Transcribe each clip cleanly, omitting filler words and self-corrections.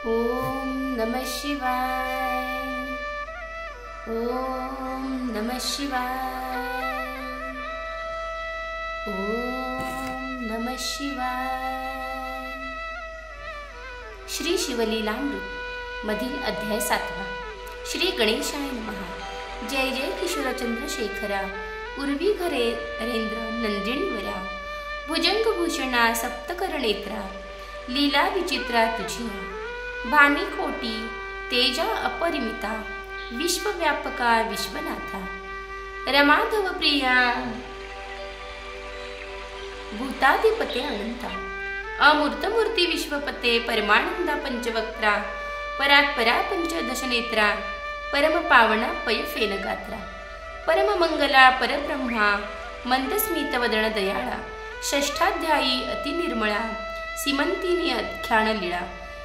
ओम नमः शिवाय। ओम नमः शिवाय। ओम नमः शिवाय। श्री शिवलीलामृत मधील अध्याय 7वा। श्री गणेशाय नमः। जय जय किशोर चंद्रशेखरा, उर्वी घरे हरेंद्र नंदिनीवरा, भुजंगभूषणा सप्तकर्णेत्रा, लीला विचित्रा तुझिया, भानी कोटी तेजा अपरिमिता, विश्वव्यापका विश्वनाथा, रमाधव प्रिया भूताधिपते अनंता, अमूर्तमूर्ती विश्वपते परमानंदा पंचवक्त्रा, परात्परा पंचदशनेत्रा, परम पावना पयफेन गात्रा, परम मंगला परब्रह्मा मंदस्मित वदन दयाळा, षष्ठाध्यायी अति निर्मळा, सीमंतिनी अख्यान लीळा,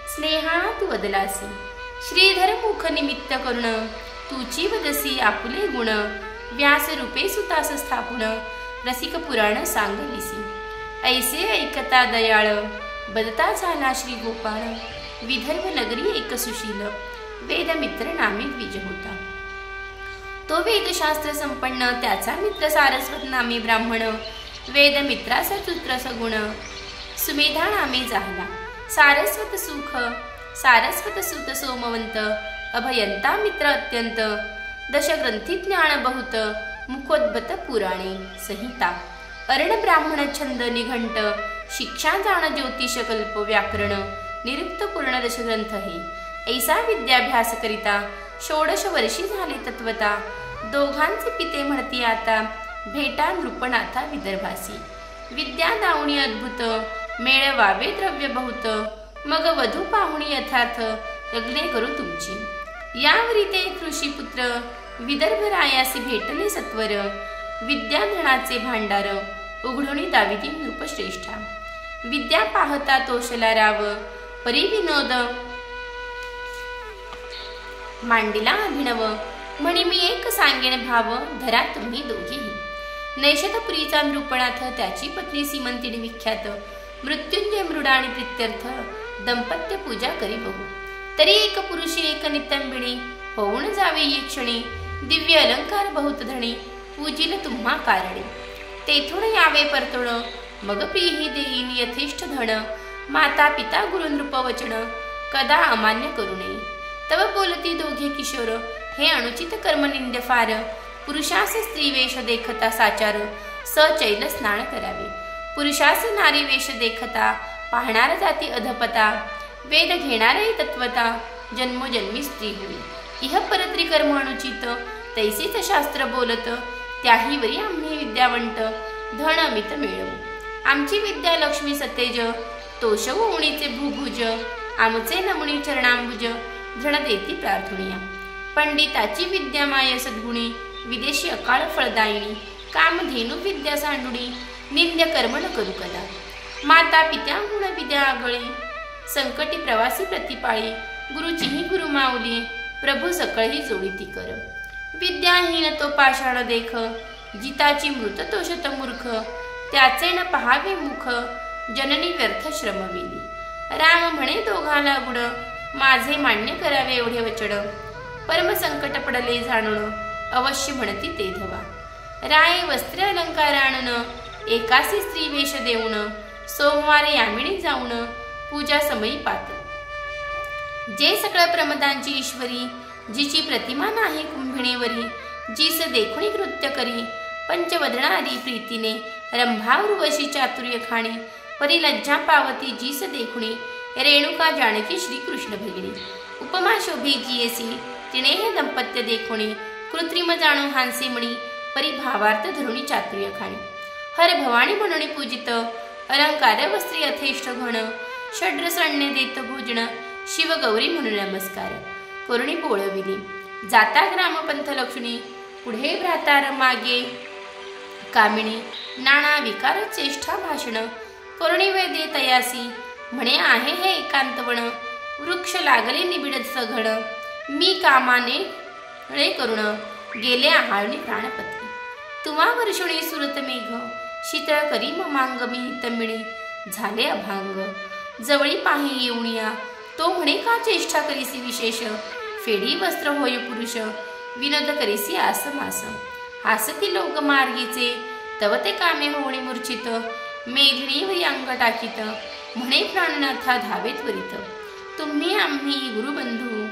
स्नेहा तू वदलासी, श्रीधर मुख निमित्त करुण, तुची वदसी आपुले गुण, व्यास रूपे सुतास स्थापुन, रसिक पुराण सांगलिसी, ऐसे ऐकता दयाळ, बदता झाला श्री गोपाळ, विदर्भ नगरी एक सुशील, वेदमित्र नामे द्विज होता, तो वेदशास्त्र संपन्न, त्याचा मित्र सारस्वत नामे ब्राह्मण, वेदमित्राचा सूत्र सगुण, सुमेधा नामे जाहला, सारस्वत सुख, सारस्वत सुत सोमवंत, अभयंता मित्र अत्यंत, दशग्रंथी ज्ञान बहुत, मुखोद्भत पुराणे संहिता, अर्ण ब्राह्मण छंद निघंट, शिक्षा जाण ज्योतिष कल्प व्याकरण, निरुक्त पूर्ण दशग्रंथ हे, ऐसा विद्याभ्यास करिता, 16 वर्षी झाले तत्वता, दोघांचे पिते म्हणती आता, भेटा नृपनाथा विदर्भासी, विद्या दावणी अद्भुत, मेळवावे द्रव्य बहुत, मग वधू पाहुणी यथार्थ, लग्ने करू तुमची, यावरी ते ऋषीपुत्र, विदर्भ रायासी भेटले सत्वर, विद्याधनाचे भांडार, उघडून दाविती नृपश्रेष्ठा, विद्या पाहता तोषला राव, परी विनोद मांडिला अभिनव, म्हणी मी एक सांगेन भाव, धरा तुम्ही दोघेही, नैषधपुरीचा नृपनाथ, त्याची पत्नी सीमंतिनी विख्यात, मृत्युंजय मृडाणी प्रित्यर्थ, दंपत्य पूजा करी बहु, तरी एक पुरुषी एक नितंबिणी, होऊन जावे ये क्षणी, दिव्य अलंकार बहुत धणी, पूजिल तुम्हा कारणे, तेथून यावे परतोण, मग प्रियही देईन यथेष्ट धन, माता पिता गुरु नृप वचन, कदा अमान्य करू नये, तव बोलती दोघे किशोर, हे अनुचित कर्म निंद्य फार, पुरुषास स्त्री वेश देखता साचार, सचैल स्नान करावे, पुरुषास नारी वेश देखता, पाहणार जाती अधपता, वेद घेणारही तत्वता, जन्मोजन्मी स्त्री होई, इह परत्री कर्म अनुचित, तैसेच शास्त्र बोलत, त्याही वरी आम्ही विद्यावंत, धन अमित मिळवू, आमची विद्या लक्ष्मी सतेज, तोषवू उणीचे भूभुज, आमचे नमुनी चरणांबुज, धृण देती प्रार्थुनिया, पंडिताची विद्या माय सद्गुणी, विदेशी अकाळ फळदायिनी, कामधेनु विद्या सांडुणी, निंद्य कर्म न करू कदा, माता पित्याहून विद्या आगळे, संकटी प्रवासी प्रतिपाळी, गुरुचीही गुरु माऊली, प्रभू सकळही जोडीती कर, विद्याहीन तो पाषाण देख, जिताची मृत तो शतमूर्ख, त्याचे न पहावे मुख, जननी व्यर्थ श्रमविली, राम म्हणे दोघाला गुण, माझे मान्य करावे एवढे वचन, परम संकट पडले जाणून, अवश्य म्हणती ते धवा, राये वस्त्र अलंकार आणून, एकासी स्त्री वेश देऊन, सोमवारी यामिणी जाऊन, पूजा समयी पात्र, जे सकळ प्रमदांची ईश्वरी, जिची प्रतिमा नाही कुंभिणेवरी, जीस देखुणी कृत्य करी, पंचवदनारी प्रीतीने, रंभा उर्वशी चातुर्य खाणी, परी लज्जा पावती जीस देखुणी, रेणुका जानकी श्रीकृष्ण भगिनी, उपमा शोभे जियसी, तिने हे दंपत्य देखुणी, कृत्रिम जाणू हांसे मणी, परी भावार्थ धरुणी चातुर्य खाणी, हर भवानी म्हणून पूजित, अलंकार वस्त्री यथेष्ट घण, षड्रसण्य देत भोजन, शिव गौरी म्हणून नमस्कार, करुणी पोळविली, जाता ग्रामपंथ लक्ष्मी, पुढे भ्रातार मागे कामिणी, नाना विकार चेष्टा भाषण, करुणी वेदे तयासी, म्हणे आहे हे एकांतवण, वृक्ष लागले निबिड सघण, मी कामाने ळे करुण, गेले आहाळणी प्राणपती, तुम्हा वर्षुणी सुरत मेघ, शीतळ करी ममांग मी तमिळी, झाले अभांग, जवळी पाही येऊनिया, तो म्हणे का चेष्टा करीसी विशेष, फेडी वस्त्र होय पुरुष, विनोद करीसी आस मास, हासती लोक मार्गीचे, तव ते कामे होणे मूर्छित, मेघणी वरी अंग टाकीत, म्हणे प्राणनाथा धावे त्वरित, तुम्ही आम्ही गुरुबंधू,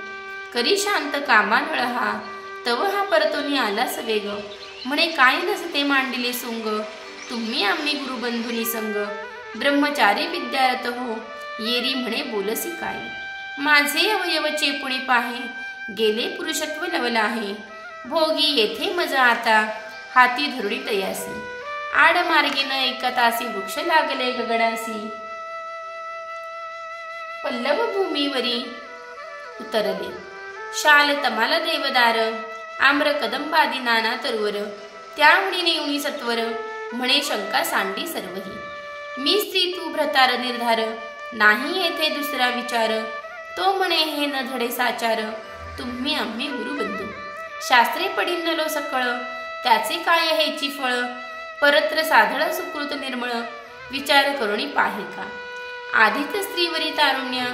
करी शांत कामानळ हा, तव हा परतोनी आला सवेग, म्हणे काय नसते मांडिले सोंग, तुम्ही आम्ही गुरुबंधू निसंग, ब्रह्मचारी विद्यारत हो, येरी म्हणे बोलसी काय, माझे अवयव चेपुणे पाहे, गेले पुरुषत्व लवला आहे, भोगी येथे मजा आता, हाती धरुडी तयासी, आड मार्गे न एका तासी वृक्ष लागले गगनासी, पल्लव भूमीवरी उतरले, शाल तमाल देवदार, आम्र कदंबादी नाना तरुवर, त्यामुळे येऊनी सत्वर, म्हणे शंका सांडी सर्वही, मी स्त्री तू भ्रतार निर्धार, नाही येथे दुसरा विचार, तो म्हणे हे न धडे साचार, तुम्ही आम्ही गुरुबंधू, शास्त्रे पडील नलो सकळ, त्याचे काय हेची फळ, परत्र साधळ सुकृत निर्मळ, विचार करुणी पाहे का, आधिक स्त्रीवरी तारुण्य,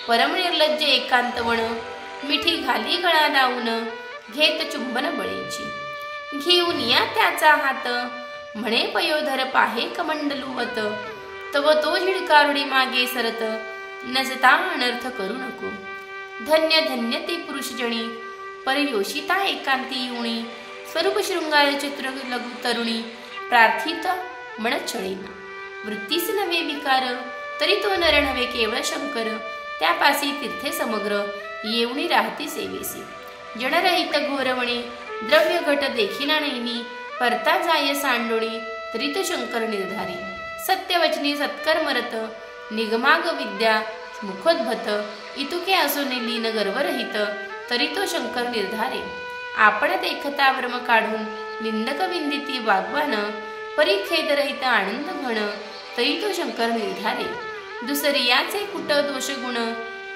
परम निर्लज्ज एकांतवण, मिठी घाली गळा लावून, घेत चुंबन बळेची, घेऊन या त्याचा हात, म्हणे पयोधर पाहे कमंडलुवत, तव तो झिडकारुडी मागे सरत, नजता अनर्थ करू नको, धन्य धन्य ते पुरुषजणी, परियोषिता एकांती येऊणी, स्वरूप शृंगार चित्र लघु तरुणी, प्रार्थित मन छळीना, वृत्तीस नवे विकार, तरी तो नर नव्हे केवळ शंकर, त्यापासी तीर्थे समग्र, येऊणी राहती सेवेसी, जनरहित घोरवणे, द्रव्य घट देखिना नैनी, परता जाय सांडोळी, तरी तो शंकर निर्धारी, सत्यवचनी सत्कर्मरत, निगमाग विद्या मुखोद्भत, इतुके असोने लीन गर्वरहित, तरी तो शंकर निर्धारे, आपण देखता वर्म काढून, निंदक विंदिती वागवान, परिखेदरहित आनंद घण, तरी तो शंकर निर्धारे, दुसरियाचे कुट दोष गुण,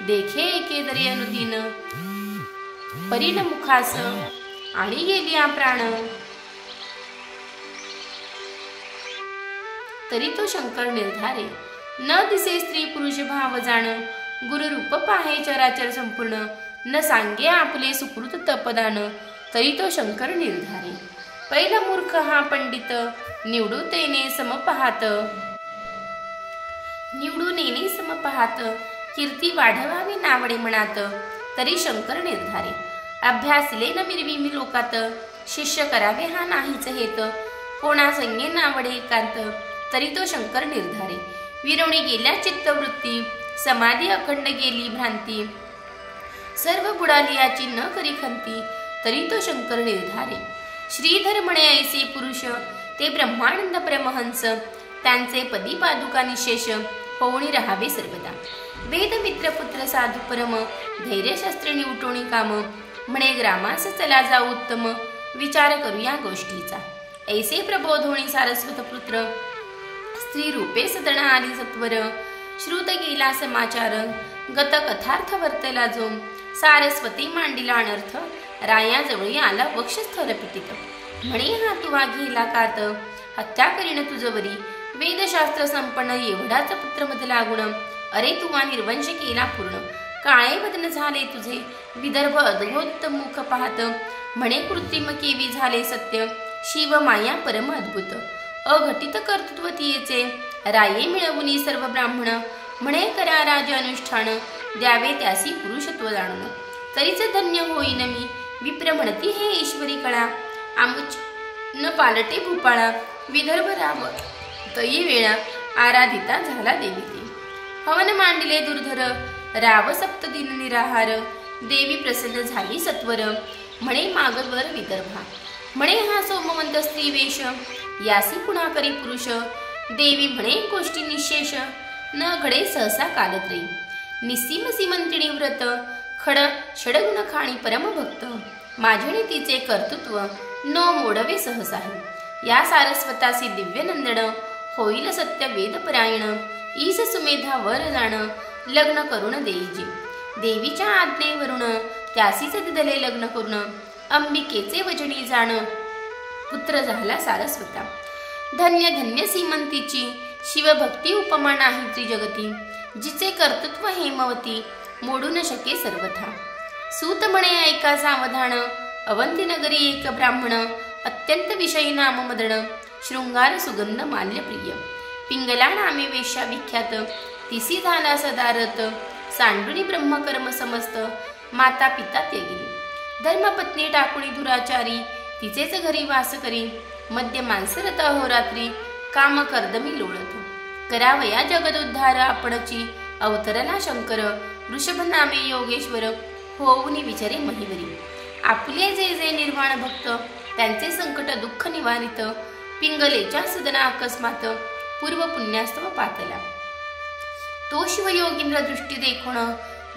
देखे एके दरी अनुदिन, परिण मुखास आणि गेलिया प्राण, तरी तो शंकर निर्धारे, न दिसे स्त्री पुरुष भाव जाण, गुरुरूप पाहे चराचर संपूर्ण, न सांगे आपले सुकृत तपदान, तरी तो शंकर निर्धारे, पहिला मूर्ख हा पंडित, निवडू तेने सम पाहात, निवडून येणे सम पाहात, कीर्ती वाढवावी नावडे मनात, तरी शंकर निर्धारे, अभ्यासले न मिरवी मी लोकात, शिष्य करावे हा नाहीच हेत, कोणा संगे नावडे एकांत, तरी तो शंकर निर्धारे, विरवणी गेल्या चित्तवृत्ती, समाधी अखंड गेली भ्रांती, सर्व बुडाली याची न करी खंती, तरी तो शंकर निर्धारे, श्रीधर म्हणे ऐसे पुरुष, ते ब्रह्मानंद परमहंस, त्यांचे पदी पादुका निशेष, होऊनी राहावे सर्वदा, वेद मित्र पुत्र साधू परम, धैर्यशास्त्र निवटोणी काम, म्हणे ग्रामास चला जाऊ उत्तम, विचार करूया गोष्टीचा, ऐसे प्रबोध होणी सारस्वत पुत्र, स्त्री रूपे सदना आली सत्वर, श्रुत गेला समाचार, गत कथार्थ वर्तला जो, सारस्वती मांडिला अनर्थ, रायाजवळी आला वक्षस्थल पिटित, म्हणे हा तुवा घेला कात, हत्या करीन तुझवरी, वेदशास्त्र संपन्न एवढाच पुत्र मध लागुण, अरे तुवा निर्वंश केला पूर्ण, काळे वदन झाले तुझे, विदर्भ अद्भुत मुख पाहत, म्हणे कृत्रिम केवी झाले सत्य, शिव माया परम अद्भुत, अघटित कर्तृत्व तियेचे, राये मिळवुनी सर्व ब्राह्मण, म्हणे करा राज अनुष्ठान, द्यावे त्यासी पुरुषत्व जाणून, तरीच धन्य होईन मी, विप्र म्हणती हे ईश्वरी कळा, आमुच न पालटे भूपाळा, विदर्भ राव तई वेळा, आराधिता झाला देवी ते, हवन मांडले दुर्धर, राव सप्तदिन निराहार, देवी प्रसन्न झाली सत्वर, म्हणे मागवर विदर्भा, म्हणे हा सोमवंत स्त्री वेश, यासी पुन्हा करी पुरुष, देवी म्हणे गोष्टी निशेष, न घडे सहसा कालत्रयी, निसीम सीमंतिणी व्रत, खड षडगुण खाणी परमभक्त, माझे तिचे कर्तृत्व, न मोडवे सहसाही, या सारस्वतासी दिव्य नंदन, होईल सत्य वेद परायण, ईस सुमेधा वर जाण, लग्न करून देईजी, देवीच्या आज्ञेवरून, त्यासीच दिदले लग्न करून, अंबिकेचे वजनी जाण, पुत्र झाला सारस्वता, धन्य धन्य सीमंतीची, शिवभक्ती उपमा नाही त्रिजगती, जिचे कर्तृत्व हेमवती, मोडू न शके सर्वथा. सूत म्हणे ऐका सावधान, अवंती नगरी एक ब्राह्मण, अत्यंत विषयी नाम मदन, शृंगार सुगंध माल्य प्रिय. पिंगला नामे वेश्या विख्यात, तिसी झाला सदारत, सांडुनी ब्रह्मकर्म समस्त, माता पिता ते गेली. धर्मपत्नी टाकुणी दुराचारी, तिचेच घरी वास करी, मध्य मानसरत अहोरात्री, काम कर्दमी लोळत. करावया जगदोद्धार आपणची, अवतरला शंकर, ऋषभ नामे योगेश्वर, होऊनी विचारे महिवरी. आपले जे जे निर्वाण भक्त, त्यांचे संकट दुःख निवारित, पिंगलेच्या सदना अकस्मात, पूर्व पुण्यास्तव पातला. तो शिवयोगींद्र दृष्टी देखून,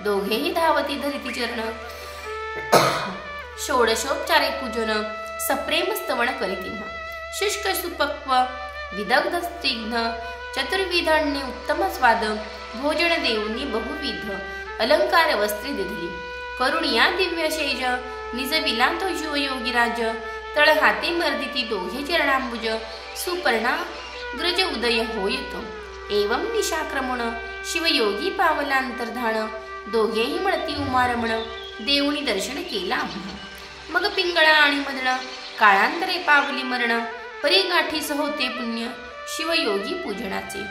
दोघेही धावती धरिती चरण, षोडशोपचारे पूजन, सप्रेम स्तवन करीती. शुष्क सुपक्व विदग्ध स्निग्ध, चतुर्विध अन्ने उत्तम स्वाद, भोजन देऊनी बहुविध, अलंकार वस्त्रे दिली. करुणिया दिव्य शेज, निज विलांतो शिवयोगीराज, तळ हाते मर्दिती दोघे चरणांबुज, सुपर्णा ग्रज उदय होयतो. एवं निशाक्रमण, शिवयोगी पावलांतर्धान, दोघेही म्हणती उमारमण, देऊनी दर्शन केला आम्हा. मग पिंगळा आणि मदन, काळांतरे पावली मरण, परी गाठीस होते पुण्य, शिवयोगी पूजनाचे.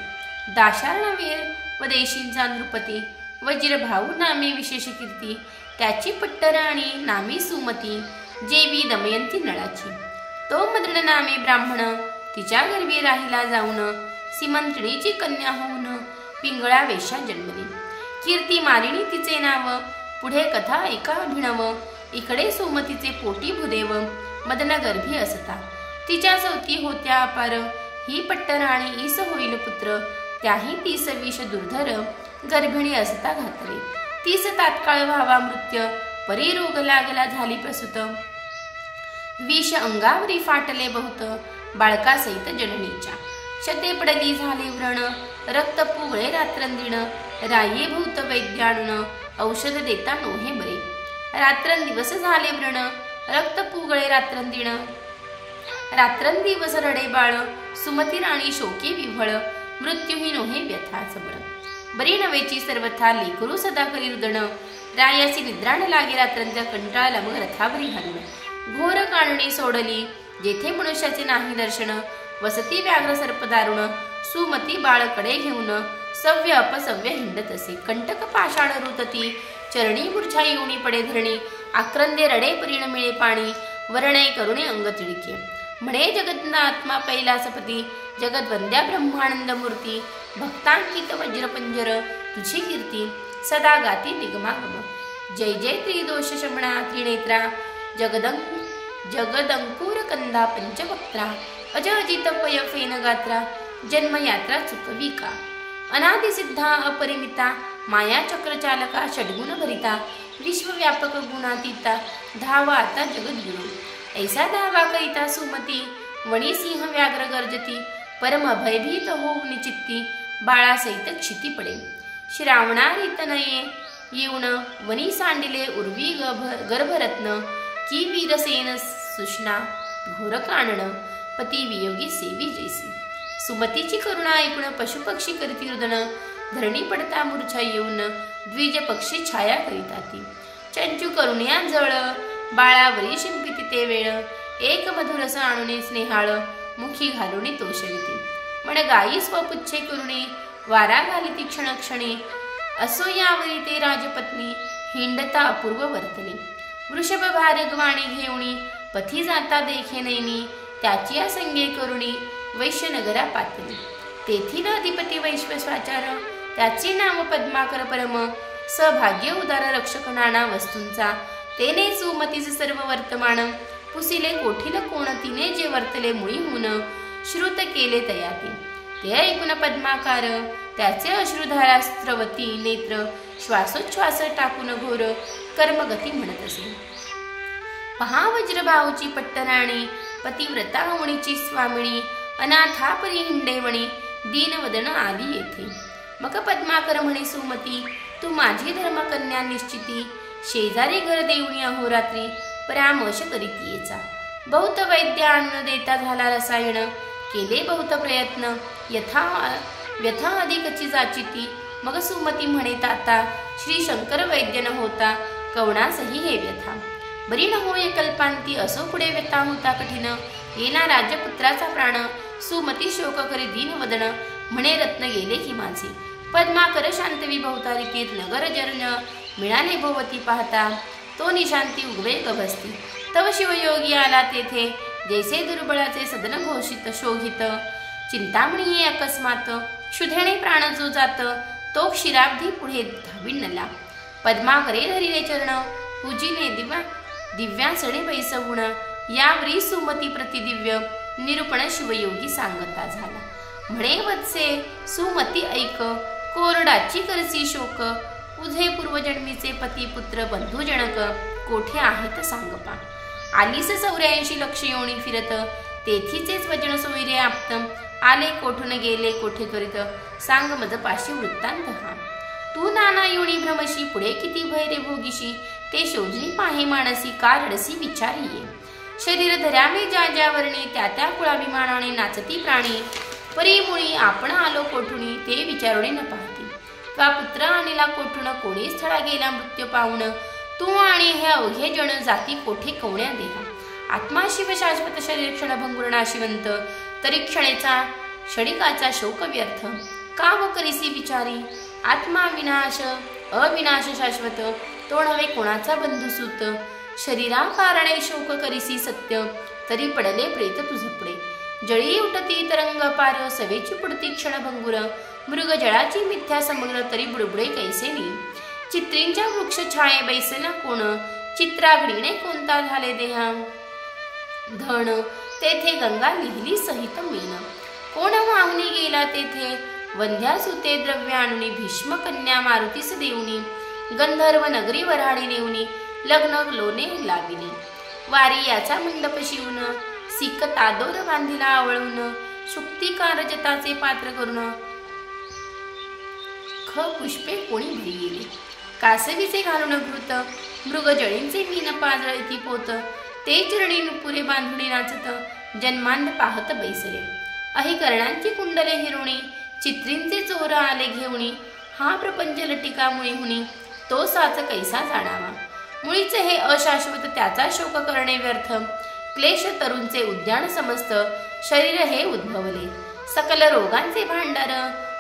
दाशार्णवीर व देशींचा नृपती, वज्रभाऊ नामे विशेष कीर्ती, त्याची पट्टराणी नामी सुमती, जेवी दमयंती नळाची. तो मदन नामे ब्राह्मण, तिच्या गर्भी राहिला जाऊन, सीमंतिणीची कन्या होऊन, पिंगळा वेश्या जन्मली. कीर्ती मारिणी तिचे नाव, पुढे कथा ऐका अभिनव, इकडे सुमतीचे पोटी भूदेव, मदन गर्भी असता. तिच्या सवती होत्या अपार, ही पट्टराणी ईस होईल पुत्र, त्याही 30 विष दुर्धर, गर्भिणी असता घातले. 30 तात्काळ व्हावा मृत्य, परी रोग लागला झाली प्रसूत, विष अंगावरी फाटले बहुत, बाळकासहित जननीच्या. शते पडली झाले व्रण, रक्त पुगळे रात्रंदिण, राये भूत वैद्याणून, औषध देता नोहे बरे. रात्रंदिवस झाले व्रण, रक्त पुगळे रात्रंदिण, रात्रंदिवस रडे बाळ, सुमती राणी शोके विव्हळ, मृत्यूही नोहे व्यथा सबळ. बरी नवेची सर्वथा, लेकरू सदा करी रुदण, रायासी निद्राण लागे रात्रंदिव, कंटाळला मग रथावरी हरण. घोर कानणी सोडली, जेथे मनुष्याचे नाही दर्शन, वसती व्याघ्र सर्प दारुण, सुमती बाळकडे घेऊन, सव्य अपसव्य हिंडत असे. कंटक पाषाण रुतती, चरणी मूर्छा येऊनी पडे धरणी, आक्रंदे रडे परीण मिळे पाणी, वरणे करुणे अंग तिळके. म्हणे जगन्नात्मा पैलासपती, जगद्वंद्या ब्रह्मानंद मूर्ती, भक्तांकित वज्रपंजर, तुझी कीर्ती सदा गाती निगमागम. जय जय त्रिदोष शमणा त्रिनेत्रा, जगदंकुर कंदा पंचवक्त्रा, अज अजित पय फेन गात्रा, जन्मयात्रा चुकवी का. अनादिसिद्धा अपरिमिता, माया चक्रचालका षड्गुण भरिता, विश्वव्यापक गुणातीता, धावा आता जगद्गुरु. ऐसा धावा करिता सुमती, वणी सिंह व्याघ्र गर्जती, परम भयभीत होऊन चित्ती, बाळासहित क्षिती पडे. श्रावणारी तनये येऊन, वनी सांडिले उर्वी गर्भरत्न, की वीरसेन सुष्णा घोर कानन, पती वियोगी सेवी जैसी. सुमतीची करुणा ऐकून पशुपक्षी करीती रुदन, धरणी पडता मूर्छा येऊन, द्विज पक्षी छाया करीता ती. चंचू करुण्या जळ, बाळावरी शिंपिती ते वेळ, एक मधुरस आणुने स्नेहाळ, मुखी घालुनी तोषविती. म्हण गायी स्वपुच्छे करुणी, वारा घालिती क्षणक्षणी, असो यावरी ते राजपत्नी, हिंडता अपूर्व वर्तनी. वृषभ भारगवाणी घेऊणी, पथी जाता देखे नैनी, त्याची संगे करुणी, वैश्यनगरा पातली. तेथील अधिपती वैश्वस्वाचार, त्याचे नाव पद्माकर परम, सभाग्य उदार रक्षक नाना वस्तूंचा, तेने सुमतीचे सर्व वर्तमान, पुसिले कोठील कोण तिने जे वर्तले मुळी होऊन, श्रुत केले तयाती. ते ऐकून पद्माकार, त्याचे अश्रुधारा स्त्रवती नेत्र, श्वासोच्छ्वास टाकून घोर कर्मगती म्हणत असे. पहा वज्रभाऊची पट्टराणी, पतिव्रता होणीची स्वामिनी, अनाथा परी हिंडेवणी, दीनवदन आली येथे. मग पद्माकर म्हणे सुमती, तू माझी धर्मकन्या निश्चिती, शेजारी घर देऊनी अहोरात्री, परामर्श करीती येचा. बहुत वैद्य आणून देता झाला रसायन, केले बहुत प्रयत्न, व्यथा अधिकची जाचिती, मग सुमती म्हणे ताता, श्री शंकर वैद्य न होता कवणासही हे व्यथा. बरी न होय कल्पांती असो पुढे व्यथा होता कठीण. येना राजपुत्राचा प्राण सुमती शोक करी दीन वदन. म्हणे रत्न गेले की माझे पद्माकर शांतवी भवतारिकेत. नगर जर्ण मिळाले भोवती पाहता तो निशांती उगवे गभस्ती. तव शिवयोगी आला तेथे जैसे दुर्बळाचे सदन घोषित शोभित. चिंतामणी अकस्मात क्षुधेने प्राण जो जात. तो क्षीराब्धी पुढे धाविणला. पद्माकरे धरिले चरण पूजिले दिव्यासणे बैसवून. यावरी सुमती प्रतिदिव्य निरूपण शिवयोगी सांगता झाला. म्हणे वत्से सुमती ऐक कोरडाची करसी शोक. तुझे पूर्वजन्मीचे पती पुत्र बंधू जनक कोठे आहेत सांग पा. आलीस 84 लक्ष योनी फिरत तेथीचेच वचन सोयरे आप्त. आले कोठून गेले कोठे त्वरित सांग मज पाशी वृत्तांत हा. तू नाना योनी भ्रमशी पुढे किती भैरे भोगीशी. ते शोधनी पाहे मानसी का रडसी विचारी ये. शरीर धरावे ज्या ज्या वर्णी त्या त्या कुळाभिमानाने नाचती प्राणी. परीमुळी आपण आलो कोठुनी ते विचारुणी न पाहती. त्वा पुत्र आणला कोठून कोणी स्थळा गेला मृत्यू पाहून. तू आणि हे अवघे जण जाती कोठे कवण्या देहा. आत्मा शिव शाश्वत शरीर क्षण भंगुर नाशिवंत. तरी क्षणेचा क्षणिकाचा शोक व्यर्थ. का व करीसी विचारी आत्मा विनाश अविनाश शाश्वत. तो नव्हे कोणाचा बंधुसूत. शरीरा कारणे शोक करीसी सत्य. तरी पडले प्रेत तुझपडे. जळी उठती तरंग पार सवेची पुढती क्षण भंगुर. मृग जळाची मिथ्या समुद्र तरी बुडबुडे कैसेनी. चित्रींच्या वृक्ष छाये बैसेना कोण. चित्राग्नीने कोणता झाले देहा धन. तेथे गंगा लिहिली सहित मीन. कोण वाहुनी गेला तेथे वंध्या सुते द्रव्य आणुनी. भीष्म कन्या मारुतीस देऊनी. गंधर्व नगरी वऱ्हाडी नेऊनी. लग्न लोणे लाविली. वारी याचा मंडप शिवून. सिक तादोर बांधिला आवळून. शुक्तिकार जताचे पात्र करून. ख पुष्पे कोणी भरी गेले. कासवीचे घालून घृत. मृग जळींचे मीन पाजळती पोत. ते चरणी नुपुरे बांधुणी नाचत. जन्मांध पाहत बैसले. अहि कर्णांची कुंडले हिरोणी. चित्रींचे चोर आले घेऊणी. हा प्रपंच लटिका मुळी हुनी. तो साच कैसा जाणावा. मुळीच हे अशाश्वत त्याचा शोक करणे व्यर्थ. क्लेश तरुणचे उद्यान समस्त. शरीर हे उद्भवले. सकल रोगांचे भांडार.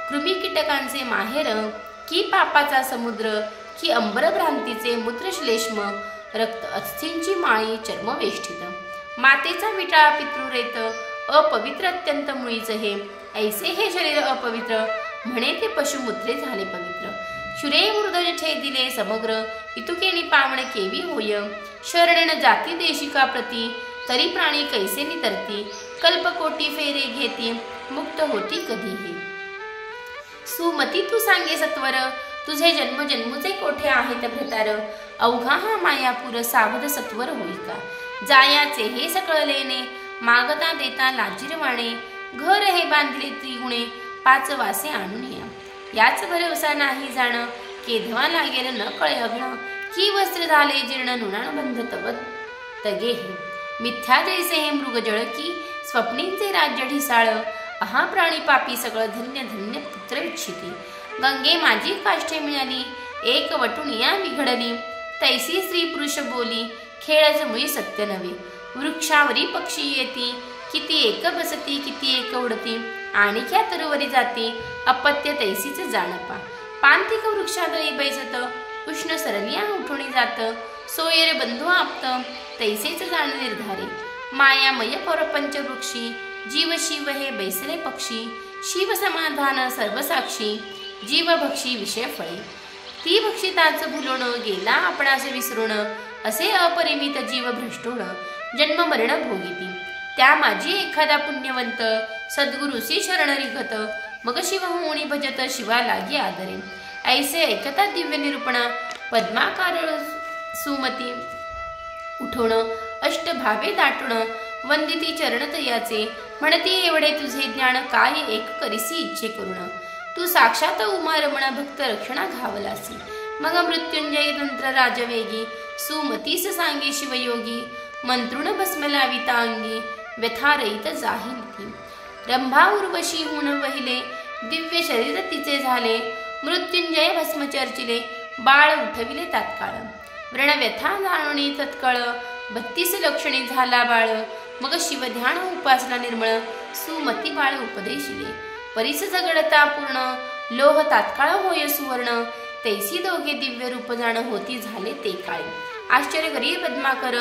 कृमी कीटकांचे माहेर. की पापाचा समुद्र. की अंबर भ्रांतीचे मूत्रश्लेष्म. रक्त अस्थींची माळी चर्मवेष्टित. मातेचा विटाळा पितृरेत. अपवित्र अत्यंत मुळीच हे. ऐसे हे शरीर अपवित्र. म्हणे ते पशुमूत्रे झाले पवित्र. शुरे मृदज छेदिले समग्र. इतुकेनी पावणे केवी होय. शरणेन जाती देशिका प्रती. तरी प्राणी कैसे नितरती. कल्पकोटी फेरे घेती. मुक्त होती कधी हे. सुमती तू सांगे सत्वर. तुझे जन्म जन्मुचे कोठे आहेत भ्रतार. अवघा हा मायापूर सावध सत्वर होई का. जायाचे हे सकळ लेणे. मागता देता लाजीरवाणे. घर हे बांधले त्रिगुणे. 5 वासे आणून या. याच भरवसा नाही जाण. केधवा लागेल न कळे अग्न. की वस्त्र झाले जीर्ण नुणान बंध तव तगे हे. मिथ्या जैसे हे मृगजळ की स्वप्नींचे राज्य ढिसाळ. अहा प्राणी पापी सगळं धन्य धन्य पुत्र विच्छिती. गंगे माझी काष्ठे मिळाली. एक वटुनिया बिघडली. तैसी स्त्री पुरुष बोली. खेळच मुळी सत्य नव्हे. वृक्षावरी पक्षी येती. किती एक बसती किती एक उडती. आणिक्या तरुवरी जाती. अपत्य तैसीच जाणपा. पांथिक वृक्षादळी बैसत. उष्ण सरलिया उठुणी जात. सोयर बंधू आप्त. तैसेच जाण निर्धारे. मायामय परपंच वृक्षी. जीव शिव हे बैसले पक्षी. शिव समाधान सर्वसाक्षी. जीव भक्षी विषय फळे. ती भक्षिताच भुलून गेला आपणास विसरून. असे अपरिमित जीव भ्रष्टोण. जन्म मरण भोगिती. त्या माझी एखादा पुण्यवंत. सद्गुरुसी शरण रिगत. मग शिव होणी भजत शिवा लागी आदरे. ऐसे ऐकता दिव्य निरूपण. पद्माकार सुमती उठवण. अष्टभावे दाटून. वंदिती चरण तयाचे. म्हणती एवढे तुझे ज्ञान काय एक करीसी इच्छे करून. तू साक्षात उमा रमण भक्त रक्षणा घावलासी. मग मृत्युंजय तंत्र राजवेगी. सुमतीस सांगे शिवयोगी. मंत्रुण भस्म लाविता अंगी. व्यथारहित जाहील ती. रंभा उर्वशी होऊन वहिले. दिव्य शरीर तिचे झाले. मृत्युंजय भस्म चर्चिले, बाळ उठविले तात्काळ. व्रणव्यथा जाणोनी तत्काळ, 32 लक्षणी झाला बाळ. मग शिवध्यान उपासना निर्मळ, सुमती बाळ उपदेशिले. परिस जगडता पूर्ण, लोह तात्काळ होय सुवर्ण. तैसी दोघे दिव्य रूप जाण, होती झाले ते काळी. आश्चर्य करी पद्माकर,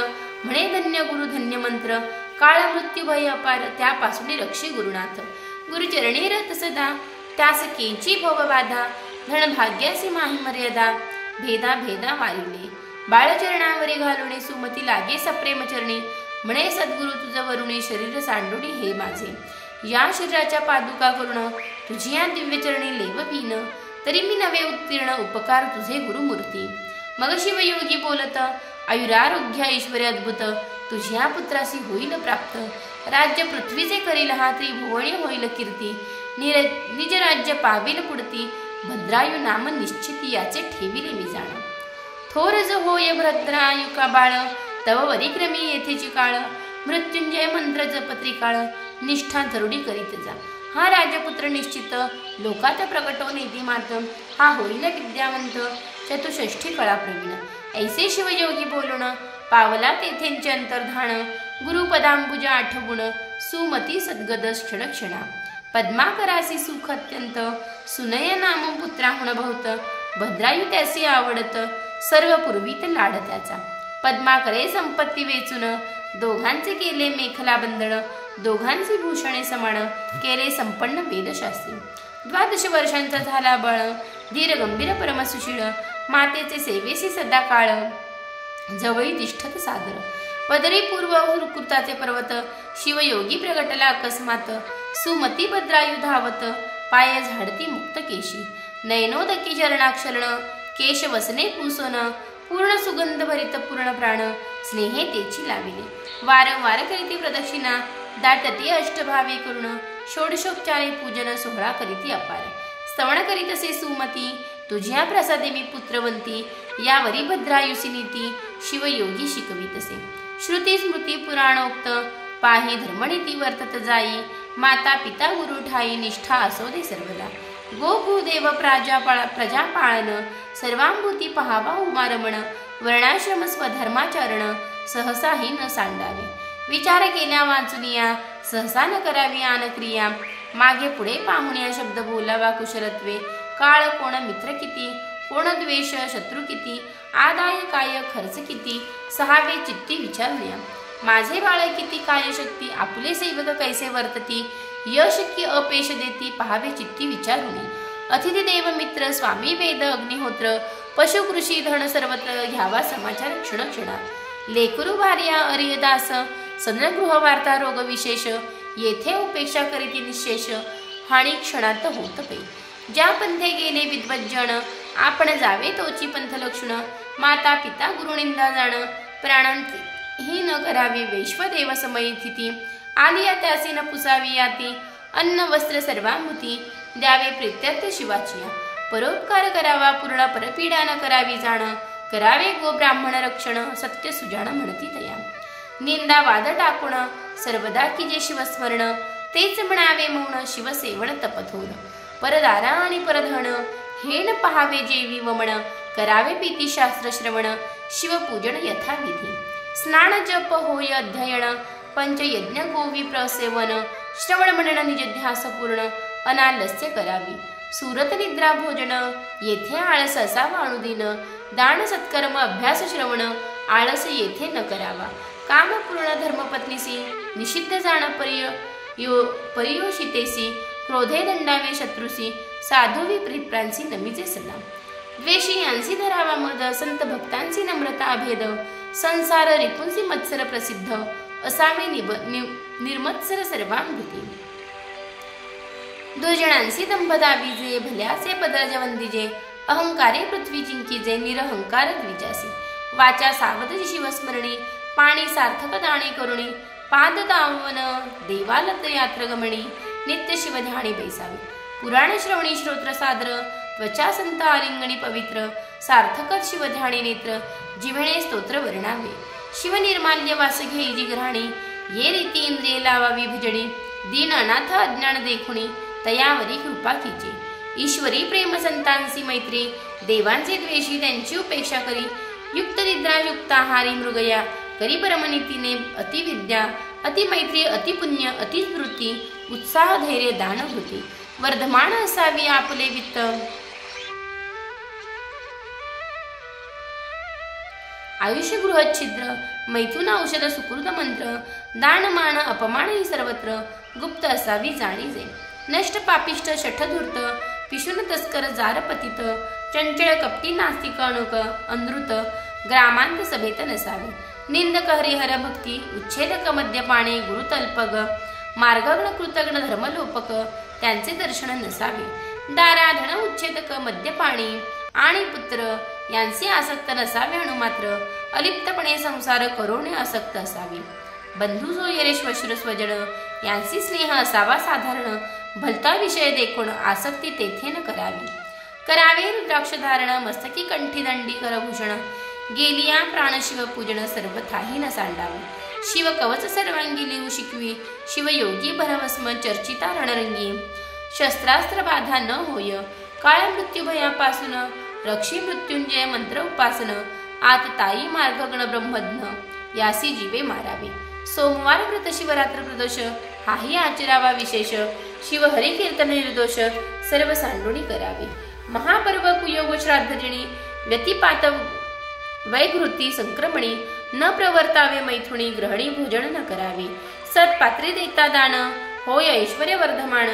म्हणे धन्य गुरु धन्य मंत्र. काळ मृत्यू भय अपार, त्यापासून रक्षे गुरुनाथ. गुरुचरणी रत सदा, त्यास केंची भव बाधा. धन भाग्यासी माही मर्यादा, भेदा भेदा वारिले. बाळचरणावरी घालुणे, सुमती लागे सप्रेम चरणी. म्हणे सद्गुरु तुझ वरुणे, शरीर सांडुणी हे माझे. या शरीराच्या पादुका करुण, तुझी या दिव्यचरणी लेव पीन. तरी मी नवे उत्तीर्ण, उपकार तुझे गुरुमूर्ती. मग शिवयोगी बोलत, आयुरारोग्य ऐश्वर्य अद्भुत. तुझ्या पुत्रासी होईल प्राप्त. राज्य पृथ्वीचे करील हा, त्रिभुवनी होईल कीर्ती. निज राज्य पाविल पुढती, भद्रायु नाम निश्चिती. याचे ठेविले मी जाण. थोर ज होय भद्रायुका बाळ, तव वरिक्रमी येथेची काळ. मृत्युंजय मंत्र जपत्री काळ, निष्ठा जरुडी करीत जा. हा राजपुत्र निश्चित, लोकात प्रकटो नीतिमात. हा होईल विद्यावंत, चतुष्षष्ठी कळा प्रवीण. ऐसे शिवयोगी बोलून, पावला तेथेंचे अंतर्धान. गुरुपदांबुज आठवून, सुमती सद्गद क्षण क्षणा. पद्माकरासी सुख अत्यंत, सुनय नाम पुत्राहुण बहुत. भद्रायु त्यासी आवडत, सर्व पूर्वीत लाड त्याचा. पद्माकरे संपत्ती वेचून, दोघांचे केले मेखला बंधन. दोघांची भूषणे समान, केले संपन्न वेदशास्त्री. 12 वर्षांचा झाला बाळ, धीर गंभीर परमसुशीळ. मातेचे सेवेसी सदा काळ, जवळी तिष्ठत सादर. पदरी पूर्व कृताचे पर्वत, शिवयोगी प्रगटला अकस्मात. सुमती भद्रायु धावत, पाय झाडती मुक्त केशी. नयनोदकी चरणाक्षरण, केश वसने पुसन. पूर्ण सुगंध भरित पूर्ण प्राण, स्नेहे तेची लाविले. वारंवार करीती प्रदक्षिणा, दाटती अष्टभावे करुण. षोडशोपचारे पूजन, सोहळा करीती अपार. स्तवन करीत असे सुमती, तुझ्या प्रसादे मी पुत्रवंती. यावरी भद्रायुसी नीती, शिवयोगी शिकवितसे. श्रुती स्मृती पुराणोक्त, पाही धर्मनीती वर्तत जाई. माता पिता गुरु ठाई, निष्ठा असो दे सर्वदा. गोभूदेव प्रजापाळन, सर्वांभूती पहावा उमारमण. वर्णाश्रम स्वधर्माचरण, सहसाही न सांडावे. विचार केल्या वाचुनिया, सहसा न करावी आनक्रिया. मागे पुढे पाहुण्या शब्द बोलावा कुशलत्वे. काळ कोण मित्र किती, कोण द्वेष शत्रू किती. आदाय काय खर्च किती, सहावे चित्ती विचारुनिया. माझे बाळ किती काय शक्ती, आपुले सेवक कैसे वर्तती. यश की अपेश देती, पहावे चित्ती विचारुनी. अतिथी देव मित्र, स्वामी वेद अग्निहोत्र. पशु कृषी धन सर्वत्र, घ्यावा समाचार क्षण क्षणा. लेकरू भार्या अरियदास, सनगृह वार्ता रोग विशेष. येथे उपेक्षा करीती निशेष, हानी क्षणात होत पै. ज्या पंथे गेले विद्वज्जन, आपण जावे तोची पंथ लक्षण. माता पिता गुरुनिंदा जाण, प्राणांती ही न करावी वैश्वदेव समयी स्थिती. आलिया त्यासी न पुसावी याती, अन्न वस्त्र सर्वांभूती. द्यावे प्रीत्यर्थ शिवाचिया, परोपकार करावा पूर्ण. परपीडा न करावी जाण, करावे गो ब्राह्मण रक्षण. सत्य सुजाण म्हणती तया, निंदा वाद टाकून. सर्वदा की जे शिवस्मरण, तेच म्हणावे मौन. शिवसेवण तपथोर, परदारा आणि परधन. हेण पहावे जेवी वमन, करावे पीती शास्त्र श्रवण. शिवपूजन यथाविधी, स्नान जप होय अध्ययन. पंचयज्ञ गोवी प्रसेवन, श्रवण म्हणण निज ध्यास पूर्ण. अनालस्य करावी सुरत निद्रा भोजन, येथे आळस असावा अनुदिन. दान सत्कर्म अभ्यास श्रवण, आळस येथे न करावा. कामपूर्ण धर्मपत्नीसी, निषिद्ध जाण परियोषितेसी. क्रोधे दंडावे शत्रुसी, साधू विप्रांसी नमीचे सलाम. द्वेषी यांसी धरावा मद, संत भक्तांसी नम्रता भेद. संसार रिपुंसी मत्सर प्रसिद्ध, असावे निर्मत्सर सर्वांभूती. दुर्जनांसी दंभ दाविजे, भल्याचे पदरज वंदिजे. अहंकारे पृथ्वी जिंकीजे, निरहंकार द्विजासी. वाचा सावध शिवस्मरणी, पाणी सार्थक दाणे करुणी. पाद दावन देवालत यात्र गमणी, नित्य शिवध्यानी बैसावे. पुराण श्रवणी श्रोत्र सादर, त्वचा संत आलिंगणी पवित्र. सार्थक शिवध्यानी नेत्र, जिव्हणे स्तोत्र वर्णावे. शिवनिर्माल्य वास घेई जिघराणी, ये रीती इंद्रिये लावावी भजणी. दीन अनाथ अज्ञान देखुणी, तयावरी कृपा कीजे. ईश्वरी प्रेम संतांसी मैत्री, देवांचे द्वेषी त्यांची उपेक्षा करी. युक्त निद्रा युक्त आहारी मृगया, करी परमनीतीने अतिविद्या. अतिमैत्री अतिपुण्य अतिस्मृती, उत्साह धैर्य दानभूती. वर्धमान असावी आपले वित्त, आयुष्य गृह छिद्र. मैथुन औषध सुकृत मंत्र, दान मान अपमान ही सर्वत्र. गुप्त असावी जाणीजे, नष्ट पापिष्ट शठधूर्त. पिशुन तस्कर जार पतित, चंचळ कपटी नास्तिक अणुक अनृत. ग्रामांत सभेत नसावे, निंदक हरिहर भक्ती. उच्छेदक मद्यपाणे गुरुतल्पग, मार्गग्न कृतग्न धर्मलोपक. त्यांचे दर्शन नसावे. दाराधन उच्छेदक मद्यपाणी आणि पुत्र यांचे आसक्त नसावे अणुमात्र. अलिप्तपणे संसार करोने आसक्त असावी. बंधू सोयरे श्वश्र स्वजन, यांची स्नेह असावा साधारण. भलता विषय देखून आसक्ती तेथे न करावी. करावे रुद्राक्ष धारण, मस्तकी कंठी दंडी करभूषण. गेलिया प्राणशिव पूजन, सर्वथाही न सांडावे. शिव कवच सर्वांगी लिहू शिकवी, शिवयोगी भरभस्म चर्चिता रणरंगी. शस्त्रास्त्र बाधा न होय, काळ मृत्यू भयापासून. रक्षी मृत्युंजय मंत्र उपासन, आत ताई मार्गगण ब्रह्मज्ञ. यासी जीवे मारावे. सोमवार व्रत शिवरात्र प्रदोष, हाही आचरावा विशेष. शिव हरी कीर्तन निर्दोष, सर्व सांडोणी करावे. महापर्व कुयोग श्राद्धजणी, व्यतिपात वैघृती संक्रमणी. न प्रवर्तावे मैथुनी, ग्रहणी भोजन न करावे. सत्पात्री देता दान, होय ऐश्वर्य वर्धमान.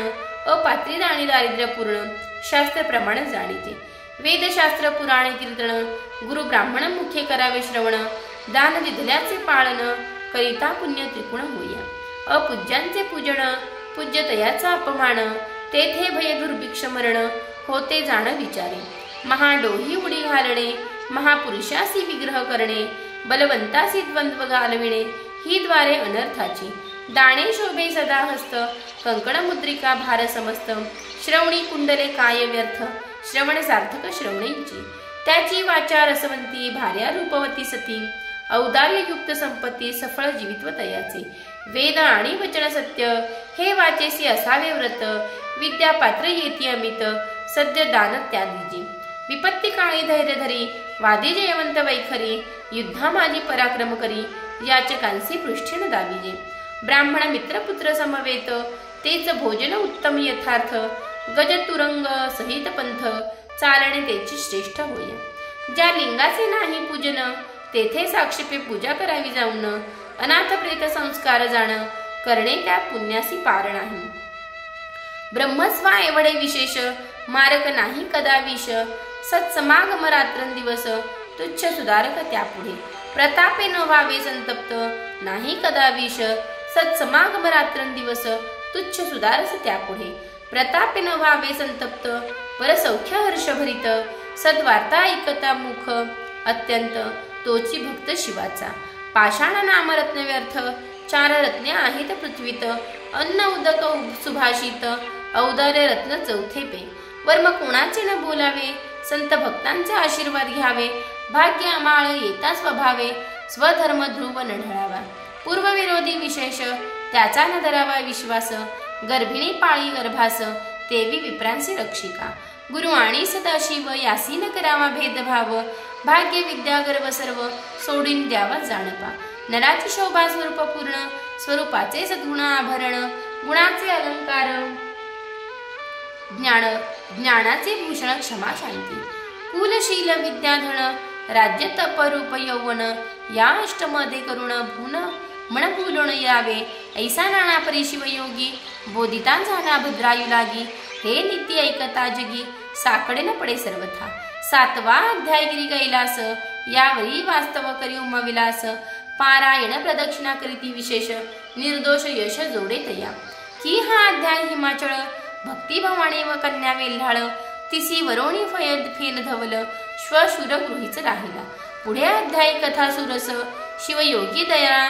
अपात्री दाणी दारिद्र्य पूर्ण, शास्त्र प्रमाण जाणीते. वेदशास्त्र पुराण कीर्तन, गुरु ब्राह्मण मुखे करावे श्रवण. दान दिधल्याचे पाळन, करिता पुण्य त्रिगुण होय. अपूज्यांचे पूजन, पूज्य तयाचा अपमान. तेथे भय दुर्भिक्ष मरण, होते जाण विचारे. महाडोही उडी घालणे, महापुरुषासी विग्रह करणे. बलवंतासी द्वंद्व घालविणे, ही द्वारे अनर्थाची. दाणे शोभे सदा हस्त, कंकण मुद्रिका भार समस्त. श्रवणी कुंडले काय व्यर्थ, श्रवण सार्थक श्रवणींची. त्याची वाचा रसवंती, भार्या रूपवती सती. औदार्ययुक्त संपत्ती, सफळ जीवित्व तयाचे. वेद आणि वचन सत्य, हे वाचेसी असावे व्रत. विद्या पात्र येती अमित, सद्य दान त्यादीजी. विपत्ती काळी धैर्य धरी, वादी जयवंत वैखरी. युद्धा माझी पराक्रम करी, याचकांसी पृष्ठेन दाविजे. ब्राह्मण मित्र पुत्र समवेत, तेच भोजन उत्तम यथार्थ. गज तुरंग सहित पंथ, चालणे त्याची श्रेष्ठ होय. ज्या लिंगाचे नाही पूजन, तेथे साक्षेपे पूजा करावी जाऊन. अनाथ प्रेत संस्कार जाण, करणे त्या पुण्यासी पार नाही. ब्रह्मस्वा एवढे विशेष, मारक नाही कदा विष. सत्समागम रात्रंदिवस, तुच्छ सुधारक त्यापुढे. प्रतापे न व्हावे संतप्त, नाही कदा विष. सत्समागम रात्रंदिवस, तुच्छ सुधारस त्यापुढे. प्रतापे न व्हावे संतप्त, परसौख्य हर्षभरित. सद्वार्ता ऐकता मुख अत्यंत, तोची भक्त शिवाचा. पाषाण नामरत्न व्यर्थ, चार रत्ने आहेत पृथ्वीत. अन्न उदक सुभाषित, औदार्य रत्न चौथे पे. वर्म कोणाचे न बोलावे, संत भक्तांचे आशीर्वाद घ्यावे. भाग्य अमाळ येता स्वभावे, स्वधर्म ध्रुव न ढळावा. पूर्वविरोधी विशेष, त्याचा न धरावा विश्वास. गर्भिणी पाळी गर्भास, देवी विप्रांसी रक्षिका. गुरु आणि सदाशिव, यासी न करावा भेदभाव. भाग्य विद्या गर्भ सर्व, सोडून द्यावा जाणपा. नराची शोभा स्वरूप पूर्ण, स्वरूपाचे सद्गुण आभरण. गुणाचे अलंकार, ज्ञानाचे भूषण क्षमा शांती. कुलशील विद्याधन, राज्य तप रूप यौवन. या अष्टमध्ये करुण भून मन फुलून यावे. ऐसा नाना परी शिवयोगी, बोधिता झाला भद्रायू लागी. हे नित्य ऐकता जगी, साकडे न पडे सर्वथा. सातवा अध्याय गिरी कैलास, यावरी वास्तव करी उमविलास. पारायण प्रदक्षिणा करीती विशेष, निर्दोष यश जोडे तया. की हा अध्याय हिमाचळ, भक्ती भवानी व कन्या वेल्हाळ. तिसी वरोणी फेन धवल, श्वशूर गृहीच राहिला. पुढे अध्याय कथा सुरस, शिवयोगी दया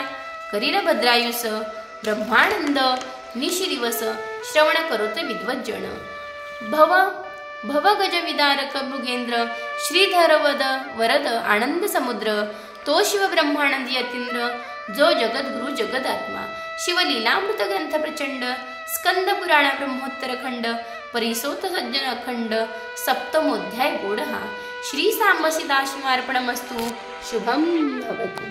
करील भद्रायुस. ब्रह्मानंद निशिदिवस, श्रवण करोत विद्वज्जन. भव गज विदारक मृगेंद्र, श्रीधर वरद आनंद समुद्र. तो शिव ब्रह्मानंदी यतींद्र, जो जगद्गुरु जगदात्मा. शिवलीलामृत ग्रंथ प्रचंड, स्कंद पुराण ब्रह्मोत्तर खंड. परिसोत सज्जन अखंड सप्तमोध्याय गोड हा. श्री सांब सदाशिवार्पणमस्तु. शुभम भवतु.